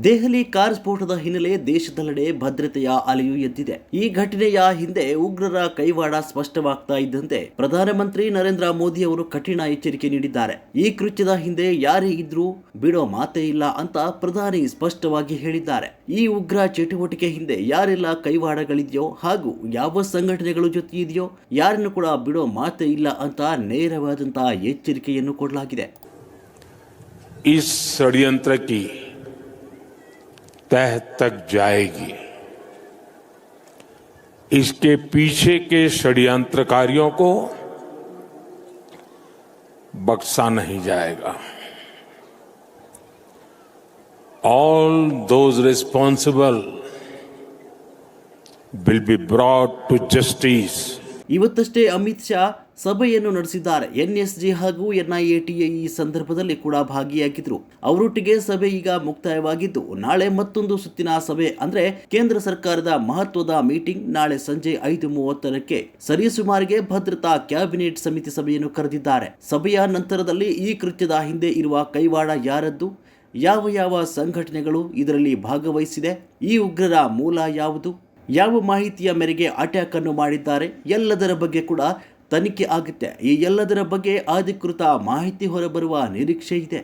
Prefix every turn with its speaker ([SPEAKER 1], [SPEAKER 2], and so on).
[SPEAKER 1] Delhi car ಸ್ಫೋಟದ ಹಿನ್ನೆಲೆ ದೇಶದೆಲ್ಲೆಡೆ ಭದ್ರತೆಯ ಅಲೆಯು ಎದ್ದಿದೆ. ಈ ಘಟನೆಯ ಹಿಂದೆ ಉಗ್ರರ ಕೈವಾಡ ಸ್ಪಷ್ಟವಾಗ್ತಾ ಇದ್ದಂತೆ ಪ್ರಧಾನಮಂತ್ರಿ ನರೇಂದ್ರ ಮೋದಿ ಅವರು ಕಠಿಣ ಎಚ್ಚರಿಕೆ ನೀಡಿದ್ದಾರೆ. ಈ ಕೃತ್ಯದ ಹಿಂದೆ ಯಾರೇ ಇದ್ರೂ ಬಿಡೋ ಮಾತೇ ಇಲ್ಲ ಅಂತ ಪ್ರಧಾನಿ ಸ್ಪಷ್ಟವಾಗಿ ಹೇಳಿದ್ದಾರೆ. ಈ ಉಗ್ರ ಚಟುವಟಿಕೆ ಹಿಂದೆ ಯಾರೆಲ್ಲ ಕೈವಾಡಗಳಿದೆಯೋ ಹಾಗೂ ಯಾವ ಸಂಘಟನೆಗಳು ಜೊತೆ ಇದೆಯೋ ಯಾರನ್ನು ಕೂಡ ಬಿಡೋ ಮಾತೇ ಇಲ್ಲ ಅಂತ ನೇರವಾದಂತಹ ಎಚ್ಚರಿಕೆಯನ್ನು ಕೊಡಲಾಗಿದೆ.
[SPEAKER 2] ಈ षड्यंत्र की तह तक जाएगी. इसके पीछे के षड्यंत्रकारियों को बख्शा नहीं जाएगा. All those responsible will be brought to justice.
[SPEAKER 1] ಇವತ್ತಷ್ಟೇ Amit Shah ಸಭೆಯನ್ನು ನಡೆಸಿದ್ದಾರೆ. ಎನ್ಎಸ್ಜಿ ಹಾಗೂ ಎನ್ಐಎಟಿಎ ಈ ಸಂದರ್ಭದಲ್ಲಿ ಕೂಡ ಭಾಗಿಯಾಗಿದ್ರು. ಅವರೊಟ್ಟಿಗೆ ಸಭೆ ಈಗ ಮುಕ್ತಾಯವಾಗಿದ್ದು ನಾಳೆ ಮತ್ತೊಂದು ಸುತ್ತಿನ ಸಭೆ ಅಂದ್ರೆ ಕೇಂದ್ರ ಸರ್ಕಾರದ ಮಹತ್ವದ ಮೀಟಿಂಗ್ ನಾಳೆ ಸಂಜೆ 5:30ಕ್ಕೆ ಸರಿಸುಮಾರಿಗೆ ಭದ್ರತಾ ಕ್ಯಾಬಿನೆಟ್ ಸಮಿತಿ ಸಭೆಯನ್ನು ಕರೆದಿದ್ದಾರೆ. ಸಭೆಯ ನಂತರದಲ್ಲಿ ಈ ಕೃತ್ಯದ ಹಿಂದೆ ಇರುವ ಕೈವಾಡ ಯಾರದ್ದು, ಯಾವ ಸಂಘಟನೆಗಳು ಇದರಲ್ಲಿ ಭಾಗವಹಿಸಿದೆ, ಈ ಉಗ್ರರ ಮೂಲ ಯಾವುದು, ಯಾವ ಮಾಹಿತಿಯ ಮೇರೆಗೆ ಅಟ್ಯಾಕ್ ಅನ್ನು ಮಾಡಿದ್ದಾರೆ, ಎಲ್ಲದರ ಬಗ್ಗೆ ಕೂಡ ತನಿಖೆ ಆಗುತ್ತೆ. ಈ ಎಲ್ಲದರ ಬಗ್ಗೆ ಅಧಿಕೃತ ಮಾಹಿತಿ ಹೊರಬರುವ ನಿರೀಕ್ಷೆ ಇದೆ.